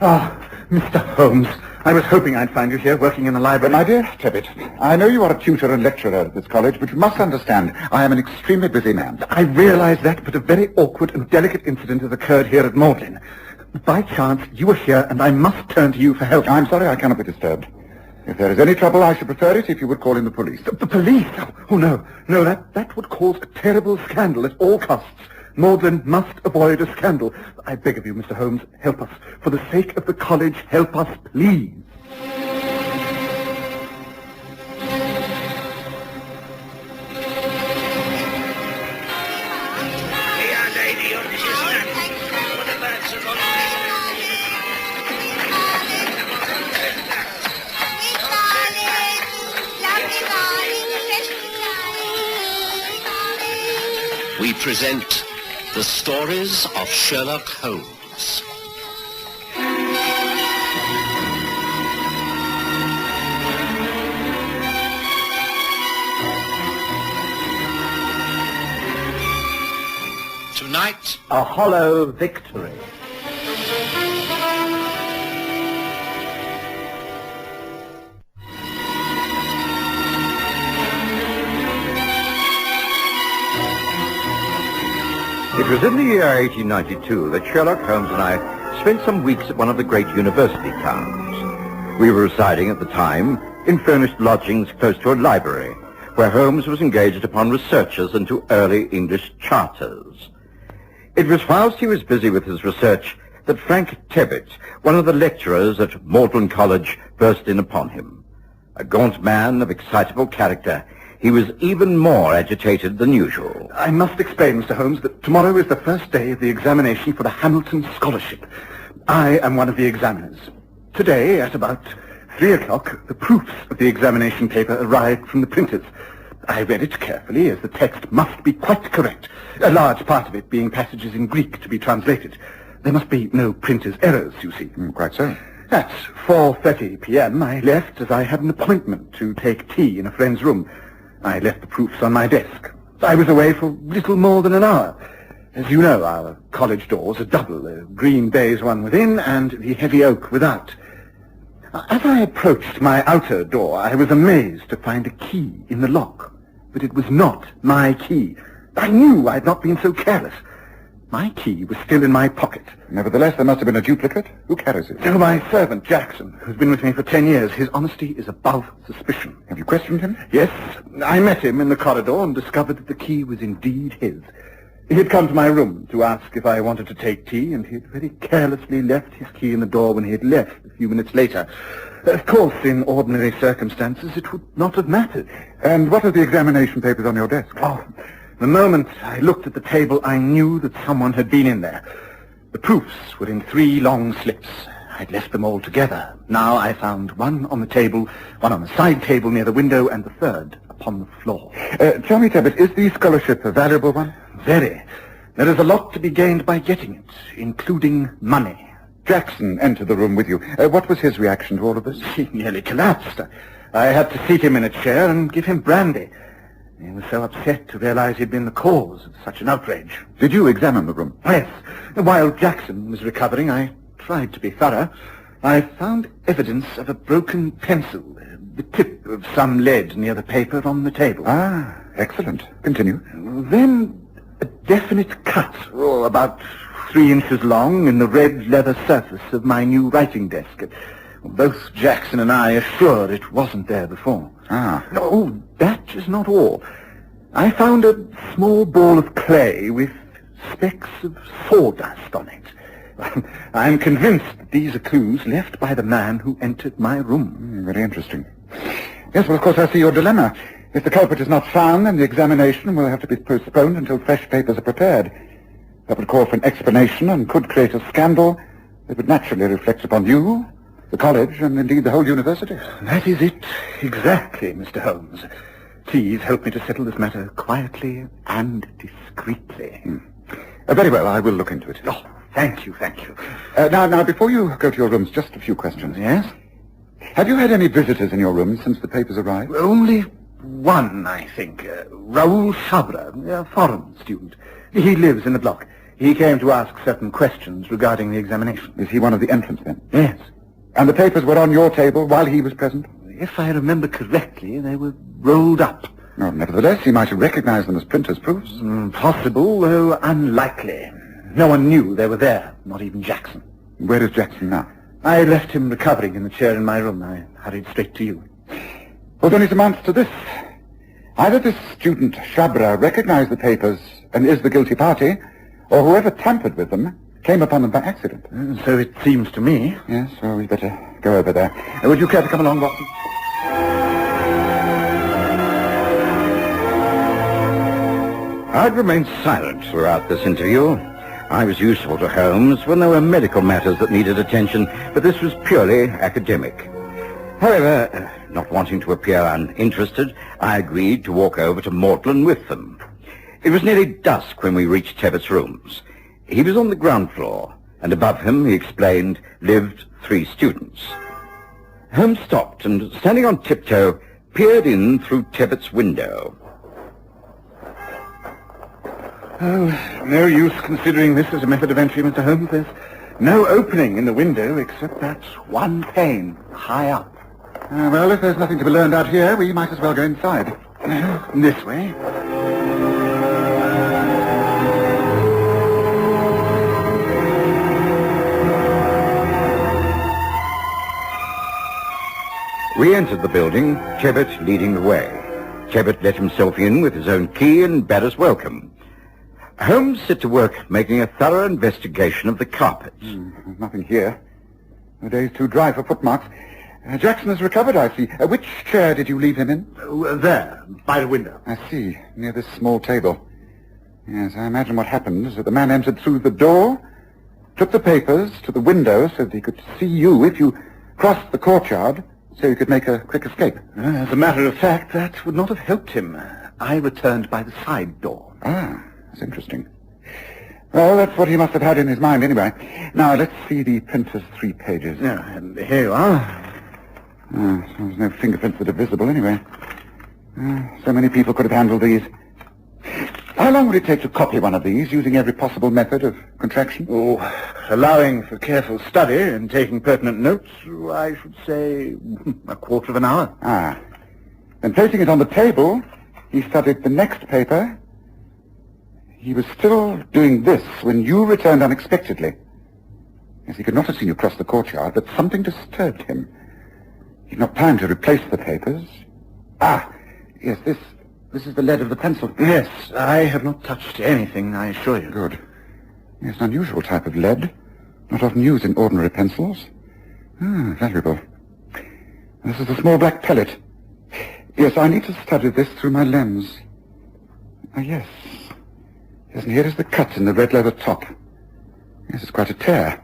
Ah, Mr. Holmes, I was hoping I'd find you here working in the library. My dear Tebbit, I know you are a tutor and lecturer at this college, but you must understand I am an extremely busy man. I realize that, but a very awkward and delicate incident has occurred here at Magdalen. By chance, you are here, and I must turn to you for help. I'm sorry I cannot be disturbed. If there is any trouble, I should prefer it if you would call in the police. The police? Oh, no, that would cause a terrible scandal at all costs. Magdalen must avoid a scandal. I beg of you, Mr. Holmes, help us. For the sake of the college, help us, please. We present the stories of Sherlock Holmes. Tonight, a hollow victory. It was in the year 1892 that Sherlock Holmes and I spent some weeks at one of the great university towns. We were residing at the time in furnished lodgings close to a library, where Holmes was engaged upon researches into early English charters. It was whilst he was busy with his research that Frank Tebbit, one of the lecturers at Magdalen College, burst in upon him. A gaunt man of excitable character, he was even more agitated than usual. I must explain, Mr. Holmes, that tomorrow is the first day of the examination for the Hamilton Scholarship. I am one of the examiners. Today, at about 3 o'clock, the proofs of the examination paper arrived from the printers. I read it carefully, as the text must be quite correct, a large part of it being passages in Greek to be translated. There must be no printer's errors, you see. Quite so. At 4:30 p.m., I left as I had an appointment to take tea in a friend's room. I left the proofs on my desk. I was away for little more than an hour. As you know, our college doors are double, the green baize one within and the heavy oak without. As I approached my outer door, I was amazed to find a key in the lock. But it was not my key. I knew I had not been so careless. My key was still in my pocket. Nevertheless, there must have been a duplicate. Who carries it? Oh, my servant, Jackson, who's been with me for 10 years. His honesty is above suspicion. Have you questioned him? Yes. I met him in the corridor and discovered that the key was indeed his. He had come to my room to ask if I wanted to take tea, and he had very carelessly left his key in the door when he had left a few minutes later. Of course, in ordinary circumstances, it would not have mattered. And what are the examination papers on your desk? Oh, the moment I looked at the table, I knew that someone had been in there. The proofs were in 3 long slips. I'd left them all together. Now I found one on the table, one on the side table near the window, and the third upon the floor. Tell me, Tebbit, is the scholarship a valuable one? Very. There is a lot to be gained by getting it, including money. Jackson entered the room with you. What was his reaction to all of this? He nearly collapsed. I had to seat him in a chair and give him brandy. He was so upset to realize he'd been the cause of such an outrage. Did you examine the room? Yes. While Jackson was recovering, I tried to be thorough. I found evidence of a broken pencil, the tip of some lead near the paper on the table. Ah, excellent. Continue. Then a definite cut, about 3 inches long, in the red leather surface of my new writing desk. Both Jackson and I are sure it wasn't there before. Ah. No, that is not all. I found a small ball of clay with specks of sawdust on it. I'm convinced that these are clues left by the man who entered my room. Very interesting. Yes, well, of course, I see your dilemma. If the culprit is not found, then the examination will have to be postponed until fresh papers are prepared. That would call for an explanation and could create a scandal that would naturally reflect upon you, the college, and indeed the whole university. That is it, exactly, Mr. Holmes. Please help me to settle this matter quietly and discreetly. Very well, I will look into it. Oh, thank you, thank you. Now, before you go to your rooms, just a few questions. Yes? Have you had any visitors in your room since the papers arrived? Only one, I think. Raoul Chabra, a foreign student. He lives in the block. He came to ask certain questions regarding the examination. Is he one of the entrants, then? Yes. And the papers were on your table while he was present? If I remember correctly, they were rolled up. No, nevertheless, he might have recognized them as printer's proofs. Possible, though unlikely. No one knew they were there, not even Jackson. Where is Jackson now? I left him recovering in the chair in my room. I hurried straight to you. Well, then it amounts to this. Either this student, Shabra, recognized the papers and is the guilty party, or whoever tampered with them came upon them by accident. So it seems to me. Yes, well, we'd better go over there. Would you care to come along, Watson? I'd remained silent throughout this interview. I was useful to Holmes when there were medical matters that needed attention, but this was purely academic. However, not wanting to appear uninterested, I agreed to walk over to Mortland with them. It was nearly dusk when we reached Tebbett's rooms. He was on the ground floor, and above him, he explained, lived 3 students. Holmes stopped and, standing on tiptoe, peered in through Tebbett's window. Oh, no use considering this as a method of entry, Mr. Holmes. There's no opening in the window except that one pane high up. Well, if there's nothing to be learned out here, we might as well go inside. This way. We entered the building, Tebbett leading the way. Tebbett let himself in with his own key and bade us welcome. Holmes set to work making a thorough investigation of the carpets. There's nothing here. The day's too dry for footmarks. Jackson has recovered, I see. Which chair did you leave him in? There, by the window. I see, near this small table. Yes, I imagine what happened is that the man entered through the door, took the papers to the window so that he could see you if you crossed the courtyard, so you could make a quick escape. As a matter of fact, that would not have helped him. I returned by the side door. Ah, that's interesting. Well, that's what he must have had in his mind anyway. Now, let's see the printer's 3 pages. And here you are. So there's no fingerprints that are visible anyway. So many people could have handled these. How long would it take to copy one of these using every possible method of contraction? Oh, allowing for careful study and taking pertinent notes, I should say a quarter of an hour. Ah. Then placing it on the table, he studied the next paper. He was still doing this when you returned unexpectedly. Yes, he could not have seen you cross the courtyard, but something disturbed him. He'd not time to replace the papers. Ah, yes, this is the lead of the pencil. Yes, I have not touched anything, I assure you. Good. Yes, an unusual type of lead, not often used in ordinary pencils. Valuable. This is a small black pellet. Yes, I need to study this through my lens. Yes. Yes, and here is the cut in the red leather top. Yes, it's quite a tear.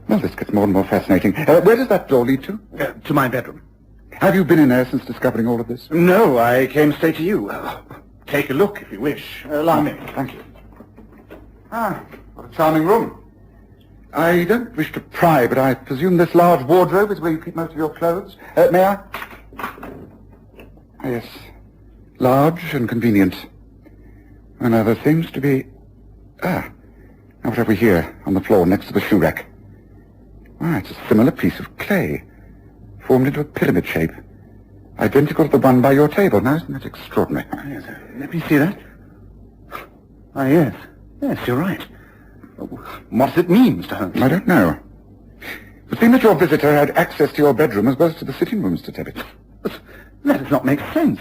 Well, this gets more and more fascinating. Where does that door lead to? To my bedroom. Have you been in there since discovering all of this? No, I came straight to you. Take a look if you wish. Allow me. Thank you. Ah, what a charming room. I don't wish to pry, but I presume this large wardrobe is where you keep most of your clothes. May I? Yes. Large and convenient. And there seems to be... now what have we here on the floor next to the shoe rack? It's a similar piece of clay, formed into a pyramid shape, identical to the one by your table. Now, isn't that extraordinary? Yes, let me see that. Yes. Yes, you're right. What does it mean, Mr. Holmes? I don't know. It would seem that your visitor had access to your bedroom as well as to the sitting room, Mr. Tebbett. That does not make sense.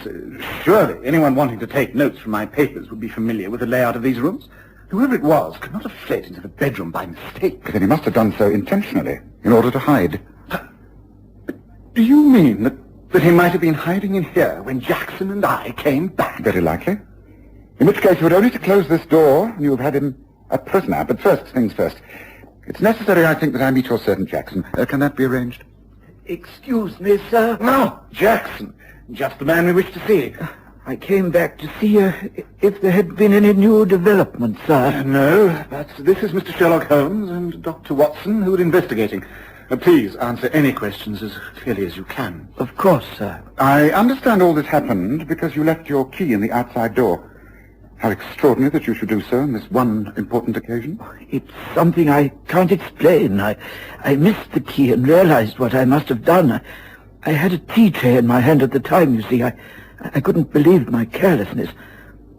Surely anyone wanting to take notes from my papers would be familiar with the layout of these rooms. Whoever it was could not have fled into the bedroom by mistake. But then he must have done so intentionally, in order to hide. Do you mean that he might have been hiding in here when Jackson and I came back? Very likely. In which case you had only to close this door, and you have had him a prisoner. But first things first. It's necessary, I think, that I meet your servant, Jackson. Can that be arranged? Excuse me, sir. No, Jackson. Just the man we wish to see. I came back to see if there had been any new developments, sir. No, but this is Mr. Sherlock Holmes and Dr. Watson who are investigating. Please answer any questions as clearly as you can. Of course, sir. I understand all this happened because you left your key in the outside door. How extraordinary that you should do so on this one important occasion. It's something I can't explain. I missed the key and realized what I must have done. I had a tea tray in my hand at the time, you see. I couldn't believe my carelessness.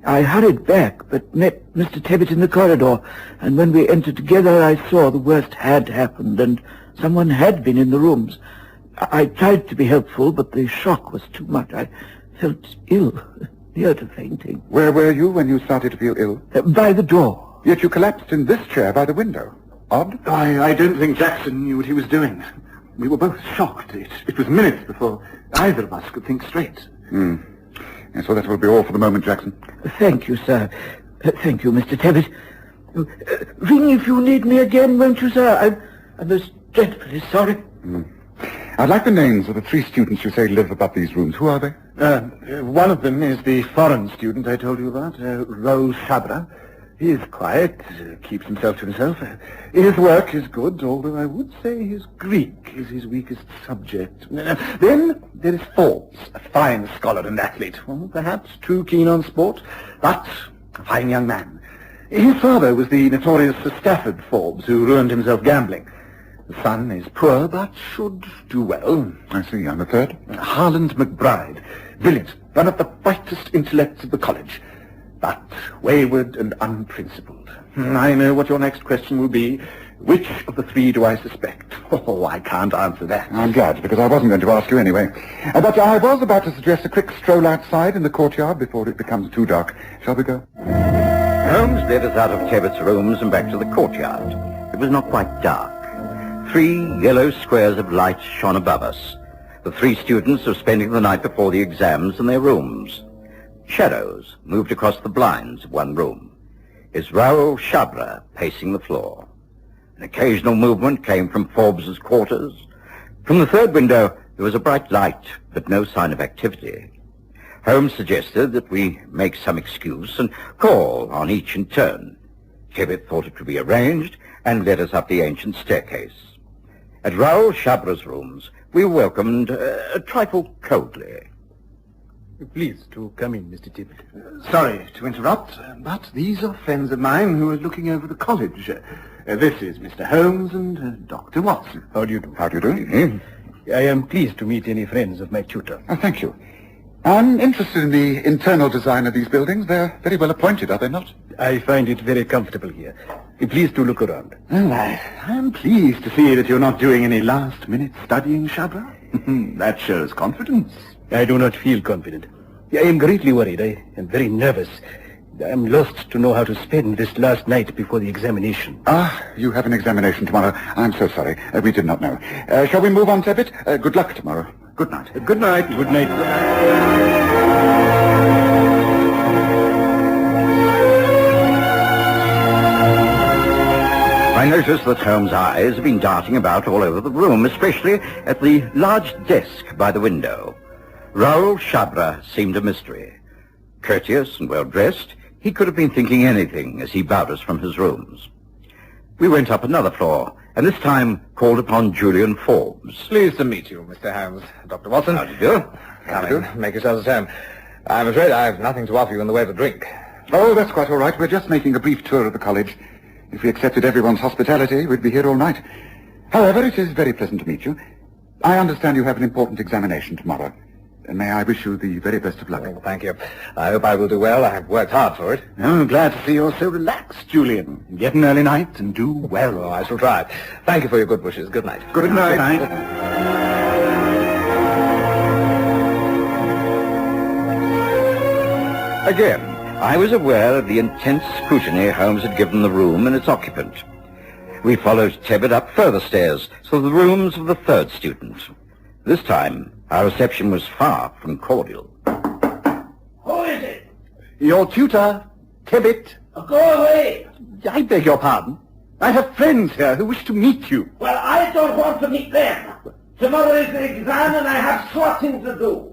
I hurried back, but met Mr. Tebbit in the corridor, and when we entered together, I saw the worst had happened, and someone had been in the rooms. I tried to be helpful, but the shock was too much. I felt ill, near to fainting. Where were you when you started to feel ill? By the door. Yet you collapsed in this chair by the window. Odd. I don't think Jackson knew what he was doing. We were both shocked. It was minutes before either of us could think straight. Yes, well, that will be all for the moment, Jackson. Thank you, sir. Thank you, Mr. Tebbit. Ring if you need me again, won't you, sir? I'm most dreadfully sorry. I'd like the names of the 3 students you say live above these rooms. Who are they? One of them is the foreign student I told you about, Raoul Chabra. He is quiet, keeps himself to himself. His work is good, although I would say his Greek is his weakest subject. Then there is Forbes, a fine scholar and athlete. Well, perhaps too keen on sport, but a fine young man. His father was the notorious Sir Stafford Forbes, who ruined himself gambling. The son is poor, but should do well. I see. And the third? Harland McBride, brilliant, one of the brightest intellects of the college, but wayward and unprincipled. I know what your next question will be. Which of the 3 do I suspect? Oh, I can't answer that. I'm glad, because I wasn't going to ask you anyway. But I was about to suggest a quick stroll outside in the courtyard before it becomes too dark. Shall we go? Holmes led us out of Tebbit's rooms and back to the courtyard. It was not quite dark. 3 yellow squares of light shone above us. The 3 students were spending the night before the exams in their rooms. Shadows moved across the blinds of one room. Is Raoul Chabra pacing the floor. An occasional movement came from Forbes's quarters. From the 3rd window, there was a bright light, but no sign of activity. Holmes suggested that we make some excuse and call on each in turn. Tebbit thought it could be arranged and led us up the ancient staircase. At Raoul Chabra's rooms, we were welcomed a trifle coldly. Please to come in, Mr. Tebbit. Sorry to interrupt, but these are friends of mine who are looking over the college. This is Mr. Holmes and Dr. Watson. How do you do? How do you do? I am pleased to meet any friends of my tutor. Oh, thank you. I'm interested in the internal design of these buildings. They're very well appointed, are they not? I find it very comfortable here. Please to look around. Well, I'm pleased to see that you're not doing any last-minute studying, Chabra. That shows confidence. I do not feel confident. I am greatly worried. I am very nervous. I am lost to know how to spend this last night before the examination. Ah, you have an examination tomorrow. I'm so sorry. We did not know. Shall we move on, Tebbit? Good luck tomorrow. Good night. Good night. Good night. Good night. I noticed that Holmes' eyes had been darting about all over the room, especially at the large desk by the window. Raoul Chabra seemed a mystery. Courteous and well-dressed, he could have been thinking anything as he bowed us from his rooms. We went up another floor, and this time called upon Julian Forbes. Pleased to meet you, Mr. Holmes. Dr. Watson. How do you do? Come in. Make yourselves at home. I'm afraid I have nothing to offer you in the way of a drink. Oh, that's quite all right. We're just making a brief tour of the college. If we accepted everyone's hospitality, we'd be here all night. However, it is very pleasant to meet you. I understand you have an important examination tomorrow. And may I wish you the very best of luck. Oh, thank you. I hope I will do well. I have worked hard for it. I'm glad to see you're so relaxed, Julian. Get an early night and do well. Oh, I shall try. Thank you for your good wishes. Good night. Good night. Again, I was aware of the intense scrutiny Holmes had given the room and its occupant. We followed Tebbit up further stairs to the rooms of the 3rd student. This time, our reception was far from cordial. Who is it? Your tutor, Tebbit. Go away. I beg your pardon. I have friends here who wish to meet you. Well, I don't want to meet them. Tomorrow is the exam and I have sorting to do.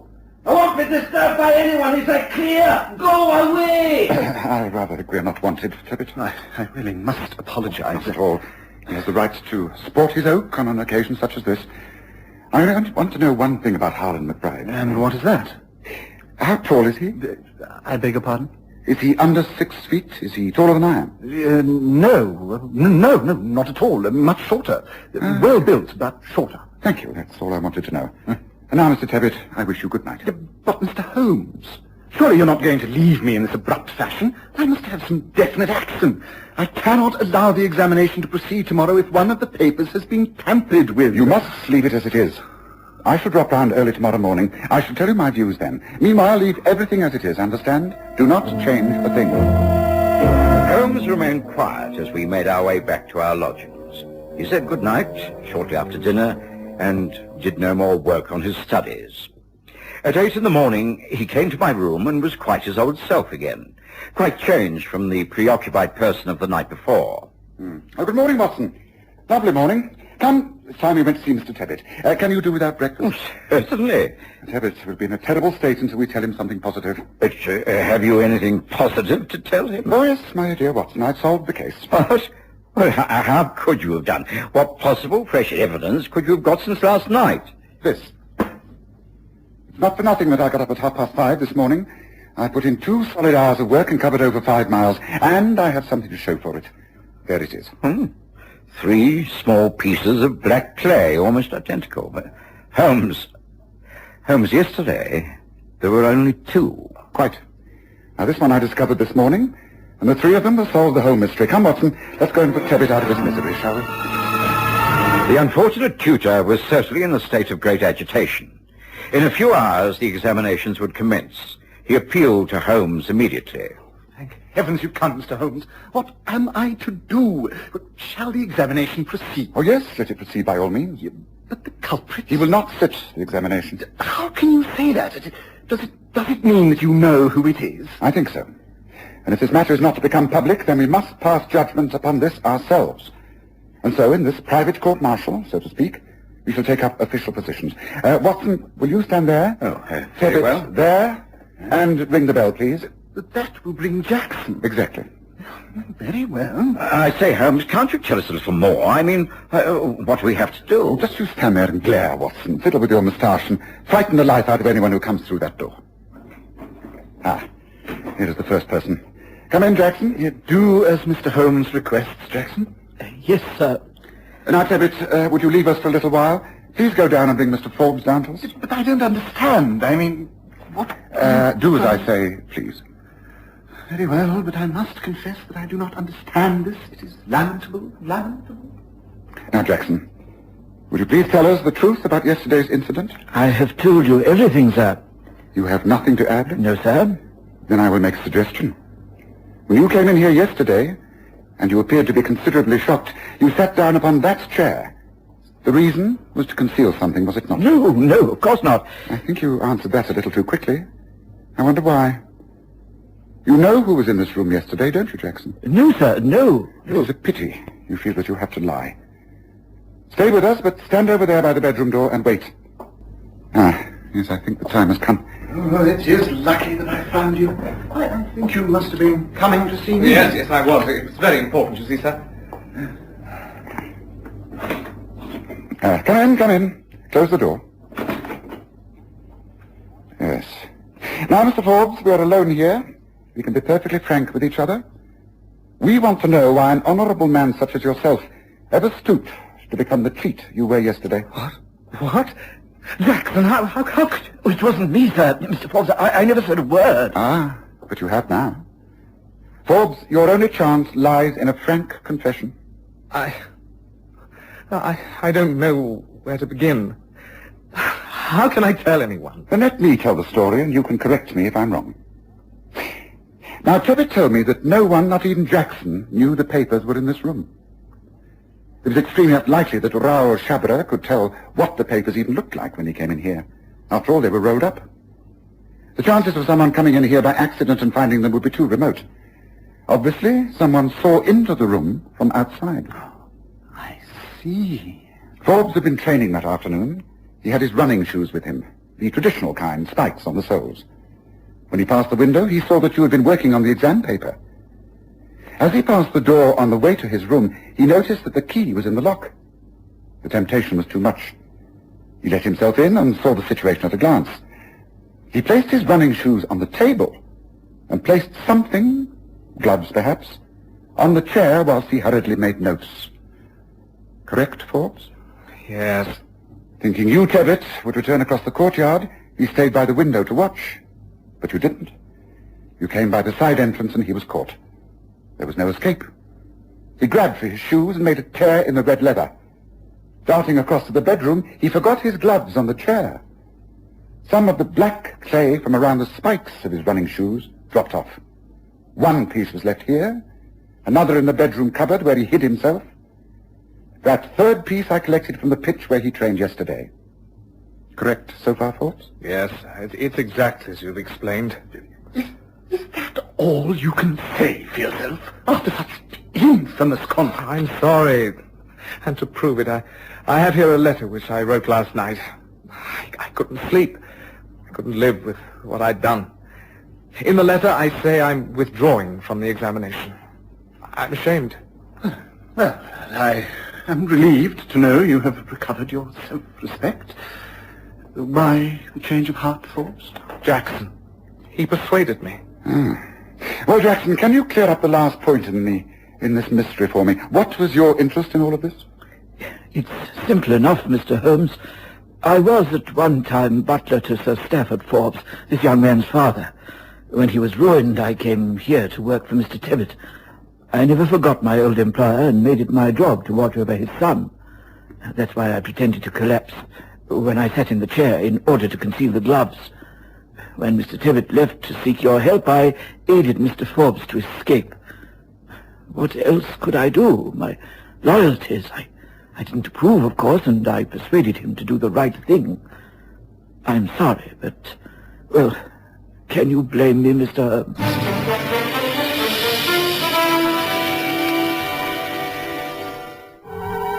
I won't be disturbed by anyone. Is that clear? Go away! I rather think we're not wanted, Tebbit. I really must apologize. Not at all. He has the right to sport his oak on an occasion such as this. I only want to know one thing about Harlan McBride. And what is that? How tall is he? I beg your pardon? Is he under 6 feet? Is he taller than I am? No, not at all. Much shorter. Well built, but shorter. Thank you. That's all I wanted to know. And now, Mr. Tebbit, I wish you good night. But, Mr. Holmes, surely you're not going to leave me in this abrupt fashion? I must have some definite action. I cannot allow the examination to proceed tomorrow if one of the papers has been tampered with. You must leave it as it is. I shall drop round early tomorrow morning. I shall tell you my views then. Meanwhile, leave everything as it is, understand? Do not change a thing. Holmes remained quiet as we made our way back to our lodgings. He said good night shortly after dinner and did no more work on his studies. At 8 in the morning, he came to my room and was quite his old self again, quite changed from the preoccupied person of the night before. Oh, good morning, Watson. Lovely morning. Come, it's time we went to see Mr. Tebbit. Can you do without breakfast? Certainly. Tebbit will be in a terrible state until we tell him something positive. But have you anything positive to tell him? Oh, yes, my dear Watson, I've solved the case. What? Well, how could you have done? What possible fresh evidence could you have got since last night? This. It's not for nothing that I got up at 5:30 this morning. I put in 2 solid hours of work and covered over 5 miles, and I have something to show for it. There it is. 3 small pieces of black clay, almost identical. But Holmes, yesterday there were only 2. Quite. Now, this one I discovered this morning, and the 3 of them will solve the whole mystery. Come, Watson, let's go and put Tebbit out of his misery, shall we? The unfortunate tutor was certainly in a state of great agitation. In a few hours, the examinations would commence. He appealed to Holmes immediately. Thank heavens you come, Mr. Holmes. What am I to do? Shall the examination proceed? Oh, yes, let it proceed by all means. But the culprit... He will not sit the examination. How can you say that? Does it mean that you know who it is? I think so. And if this matter is not to become public, then we must pass judgment upon this ourselves. And so, in this private court-martial, so to speak, we shall take up official positions. Watson, will you stand there? Very well. There. And ring the bell, please. That will bring Jackson. Exactly. Very well. I say, Holmes, can't you tell us a little more? I mean, what do we have to do? Just you stand there and glare, Watson. Fiddle with your moustache and frighten the life out of anyone who comes through that door. Here is the first person. Come in, Jackson. You do as Mr. Holmes requests, Jackson. Yes, sir. Now, Tebbit, would you leave us for a little while? Please go down and bring Mr. Forbes down to us. But I don't understand. I mean, what... do as I say, please. Very well, but I must confess that I do not understand this. It is lamentable. Now, Jackson, would you please tell us the truth about yesterday's incident? I have told you everything, sir. You have nothing to add? No, sir. Then I will make a suggestion. When you came in here yesterday, and you appeared to be considerably shocked, you sat down upon that chair. The reason was to conceal something, was it not? No, of course not. I think you answered that a little too quickly. I wonder why. You know who was in this room yesterday, don't you, Jackson? No, sir, no. It is a pity you feel that you have to lie. Stay with us, but stand over there by the bedroom door and wait. Yes, I think the time has come. Oh, it is lucky that I found you. I think you must have been coming to see me. Yes, I was. It was very important, you see, sir. Come in. Close the door. Yes. Now, Mr. Forbes, we are alone here. We can be perfectly frank with each other. We want to know why an honorable man such as yourself ever stooped to become the cheat you were yesterday. What? Jackson, how could... Oh, it wasn't me, sir. Mr. Forbes, I never said a word. But you have now. Forbes, your only chance lies in a frank confession. I don't know where to begin. How can I tell anyone? Then let me tell the story, and you can correct me if I'm wrong. Now, Tebbit told me that no one, not even Jackson, knew the papers were in this room. It was extremely unlikely that Rao Shabra could tell what the papers even looked like when he came in here. After all, they were rolled up. The chances of someone coming in here by accident and finding them would be too remote. Obviously, someone saw into the room from outside. I see. Forbes had been training that afternoon. He had his running shoes with him, the traditional kind, spikes on the soles. When he passed the window, he saw that you had been working on the exam paper. As he passed the door on the way to his room, he noticed that the key was in the lock. The temptation was too much. He let himself in and saw the situation at a glance. He placed his running shoes on the table and placed something, gloves perhaps, on the chair whilst he hurriedly made notes. Correct, Forbes? Yes. Thinking you, Tebbit, would return across the courtyard, he stayed by the window to watch. But you didn't. You came by the side entrance and he was caught. There was no escape. He grabbed for his shoes and made a tear in the red leather. Darting across to the bedroom, he forgot his gloves on the chair. Some of the black clay from around the spikes of his running shoes dropped off. One piece was left here, another in the bedroom cupboard where he hid himself. That third piece I collected from the pitch where he trained yesterday. Correct so far, Forbes? Yes, it's exactly as you've explained. Is that all you can say for yourself after such infamous conduct? I'm sorry. And to prove it, I have here a letter which I wrote last night. I couldn't sleep. I couldn't live with what I'd done. In the letter, I say I'm withdrawing from the examination. I'm ashamed. Well, I am relieved to know you have recovered your self-respect. Why the change of heart, Forbes? Jackson. He persuaded me. Well, Jackson, can you clear up the last point in this mystery for me? What was your interest in all of this? It's simple enough, Mr. Holmes. I was at one time butler to Sir Stafford Forbes, this young man's father. When he was ruined, I came here to work for Mr. Tebbit. I never forgot my old employer and made it my job to watch over his son. That's why I pretended to collapse when I sat in the chair in order to conceal the gloves. When Mr. Tebbit left to seek your help, I aided Mr. Forbes to escape. What else could I do? My loyalties. I didn't approve, of course, and I persuaded him to do the right thing. I'm sorry, but, well, can you blame me, Mr. Holmes?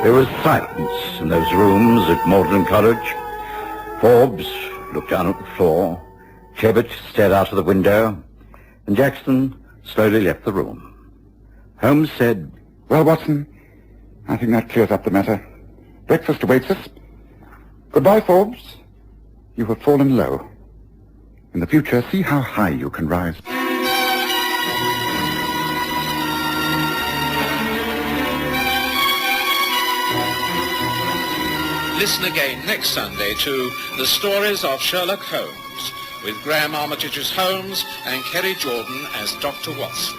There was silence in those rooms at Magdalen College. Forbes looked down at the floor. Tebbit stared out of the window, and Jackson slowly left the room. Holmes said, Well, Watson, I think that clears up the matter. Breakfast awaits us. Goodbye, Forbes. You have fallen low. In the future, see how high you can rise. Listen again next Sunday to The Stories of Sherlock Holmes, with Graham Armitage as Holmes and Kerry Jordan as Dr. Watson.